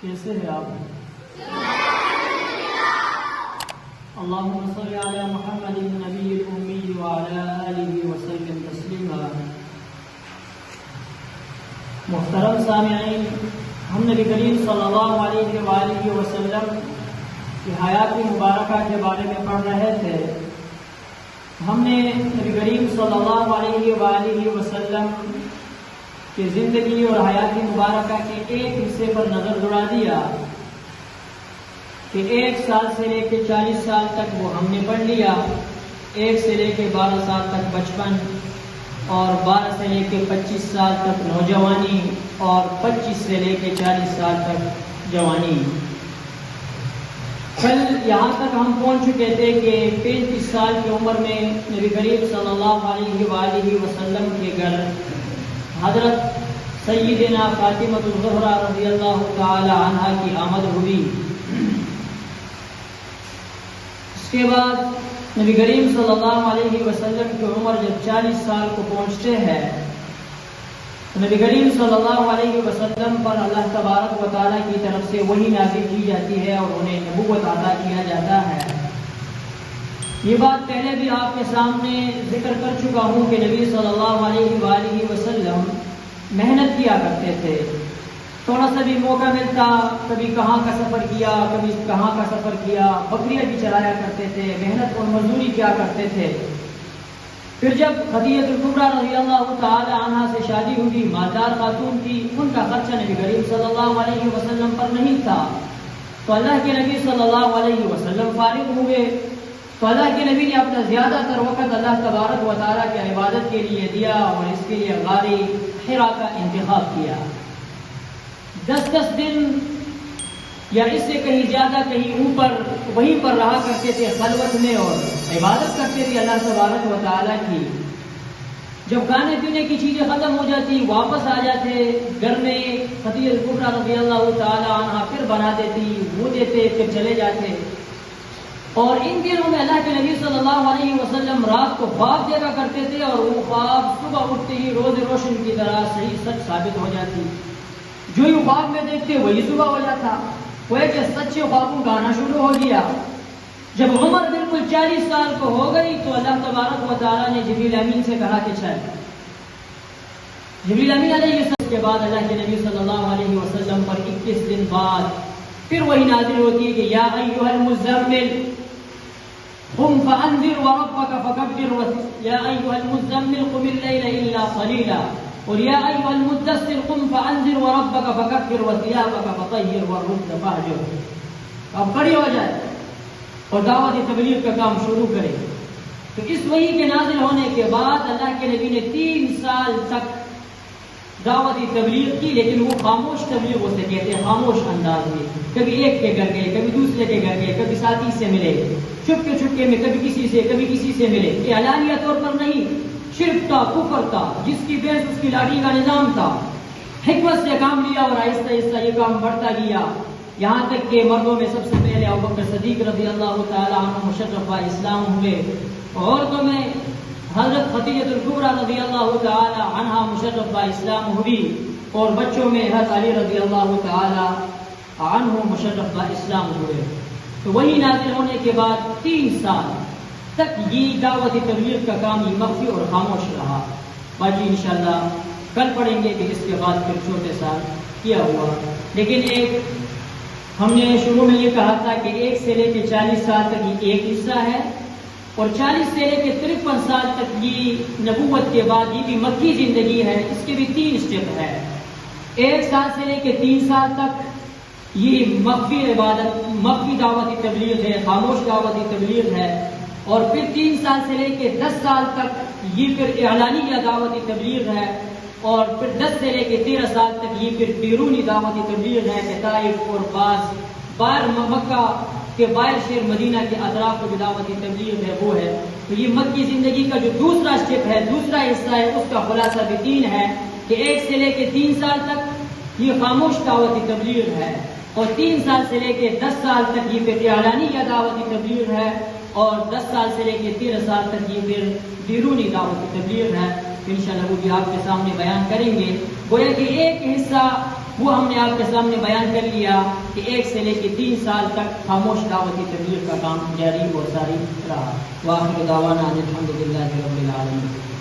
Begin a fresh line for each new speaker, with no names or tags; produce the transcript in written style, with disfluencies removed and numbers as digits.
کیسے ہیں آپ؟ اللہم صل علی محمد النبی الامی وعلی آلہ وسلم تسلیما۔ محترم سامعین، ہم نبی کریم صلی اللہ علیہ وآلہ وسلم کی حیات مبارکہ کے بارے میں پڑھ رہے تھے۔ ہم نے نبی کریم صلی اللہ علیہ وآلہ وسلم کی زندگی اور حیات مبارکہ کے ایک حصے پر نظر دوڑا دیا کہ 1 سال سے لے کے 40 سال تک وہ ہم نے پڑھ لیا، 1 سے لے کے 12 سال تک بچپن، اور 12 سے لے کے 25 سال تک نوجوانی، اور 25 سے لے کے 40 سال تک جوانی۔ کل یہاں تک ہم پہنچ چکے تھے کہ 35 سال کی عمر میں نبی کریم صلی اللہ علیہ وآلہ وسلم کے گھر حضرت سیدنا فاطمہ الزہرا رضی اللہ تعالی عنہا کی آمد ہوئی۔ اس کے بعد نبی کریم صلی اللہ علیہ وسلم کی عمر جب 40 سال کو پہنچتے ہیں تو نبی کریم صلی اللہ علیہ وسلم پر اللہ تبارک و تعالیٰ کی طرف سے وحی نازل کی جاتی ہے اور انہیں نبوت عطا کیا جاتا ہے۔ یہ بات پہلے بھی آپ کے سامنے ذکر کر چکا ہوں کہ نبی صلی اللہ علیہ وآلہ وسلم محنت کیا کرتے تھے۔ تھوڑا سا بھی موقع ملتا کبھی کہاں کا سفر کیا، کبھی کہاں کا سفر کیا، بکریاں بھی چرایا کرتے تھے، محنت اور مزدوری کیا کرتے تھے۔ پھر جب خدیجہ الکبریٰ رضی اللہ تعالی عنہا سے شادی ہوئی، مالدار خاتون تھی، ان کا خرچہ نبی کریم صلی اللہ علیہ وسلم پر نہیں تھا، تو اللہ کے نبی صلی اللہ علیہ وسلم فارغ ہوئے تو اللہ کے نبی نے اپنا زیادہ تر وقت اللہ تبارک و تعالیٰ کی عبادت کے لیے دیا اور اس کے لیے غار حرا کا انتخاب کیا۔ 10 دن یا اس سے کہیں زیادہ کہیں اوپر وہیں پر رہا کرتے تھے خلوت میں اور عبادت کرتے تھے اللہ تبارک و تعالیٰ کی۔ جب کھانے پینے کی چیزیں ختم ہو جاتی واپس آ جاتے گھر میں، خدیجہ الکبریٰ رضی اللہ تعالی عنہا پھر بنا دیتی، وہ دیتے، پھر چلے جاتے۔ اور ان دنوں میں اللہ کے نبی صلی اللہ علیہ وسلم رات کو خواب دیکھا کرتے تھے اور وہ خواب صبح اٹھتے ہی روز روشن کی طرح صحیح سچ ثابت ہو جاتی۔ جو ہی خواب میں دیکھتے وہی صبح ہو جاتا، وہ کہ سچے خوابوں کا آنا شروع ہو گیا۔ جب عمر بالکل 40 سال کو ہو گئی تو اللہ تبارک و تعالیٰ نے جبریل امین سے کہا کہ چل۔ جبریل امین علیہ السلام کے بعد اللہ کے نبی صلی اللہ علیہ وسلم پر 21 دن بعد پھر وہی نازل ہوتی ہے کہ یا ایھا المزمل قم فانذر وربك فكبر یا ایھا المزمل قم الليل الا قليلا اور یا ایھا المدثر قم فانذر وربك فكبر وثيابك فطهر والرجز فاهجر۔ اب کھڑی ہو جائے اور دعوت تبلیغ کا کام شروع کرے۔ تو اس وحی کے نازل ہونے کے بعد اللہ کے نبی نے 3 سال تک دعوت تبلیغ کی، لیکن وہ خاموش تبلیغ اسے کہتے ہیں، خاموش انداز میں۔ کبھی ایک کے گھر گئے، کبھی دوسرے کے گھر گئے، کبھی ساتھی سے ملے چھپکے چھپکے میں، کبھی کسی سے ملے۔ یہ اعلانیہ طور پر نہیں، شرک تھا، کفر تھا، جس کی بحث اس کی لاٹھی کا نظام تھا۔ حکمت سے کام لیا اور آہستہ آہستہ یہ کام بڑھتا گیا، یہاں تک کہ مردوں میں سب سے پہلے ابوبکر صدیق رضی اللہ تعالی عنہ مشرف اسلام ہوئے، عورتوں میں حضرت خدیجہ الکبریٰ رضی اللہ تعالی عنہا مشرف اسلام ہوئی، اور بچوں میں حضرت علی رضی اللہ تعالی عنہ مشرف اسلام ہوئے۔ تو وہی نازل ہونے کے بعد 3 سال تک یہ دعوت تبلیغ کا کام یہ مخفی اور خاموش رہا۔ باقی انشاءاللہ کل پڑھیں گے کہ اس کے بعد پھر چھوٹے سال کیا ہوا۔ لیکن ایک ہم نے شروع میں یہ کہا تھا کہ 1 سے لے کے 40 سال تک یہ ایک حصہ ہے، اور 40 سے لے کے 53 سال تک یہ نبوت کے بعد یہ بھی مکی زندگی ہے، اس کے بھی 3 اسٹیپ ہے۔ 1 سال سے لے کے 3 سال تک یہ مخفی عبادت، مخفی دعوتی تبلیغ ہے، خاموش دعوتی تبلیغ ہے، اور پھر 3 سال سے لے کے 10 سال تک یہ پھر اعلانیہ دعوتی تبلیغ ہے، اور پھر 10 سے لے کے 13 سال تک یہ پھر بیرونی دعوتی تبلیغ ہے کہ طائف اور باہر مکہ کے باہر شہر مدینہ کے اطراف کو جو دعوتی تبلیغ ہے وہ ہے۔ تو یہ مکی زندگی کا جو دوسرا اسٹیپ ہے، دوسرا حصہ ہے، اس کا خلاصہ بھی 3 ہے کہ 1 سے لے کے 3 سال تک یہ خاموش دعوتی تبلیغ ہے، اور 3 سال سے لے کے 10 سال تک یہ پھر اعلانیہ دعوتی تبلیغ ہے، اور 10 سال سے لے کے 13 سال تک یہ پھر بیرونی دعوتی تبلیغ ہے۔ انشاءاللہ وہ بھی آپ کے سامنے بیان کریں گے۔ گویا کہ ایک حصہ وہ ہم نے آپ کے سامنے بیان کر لیا کہ 1 سے لے کے 3 سال تک خاموش دعوتی تبلیغ کا کام جاری و ساری رہا۔ وآخر دعوانا الحمدللہ رب العالمین۔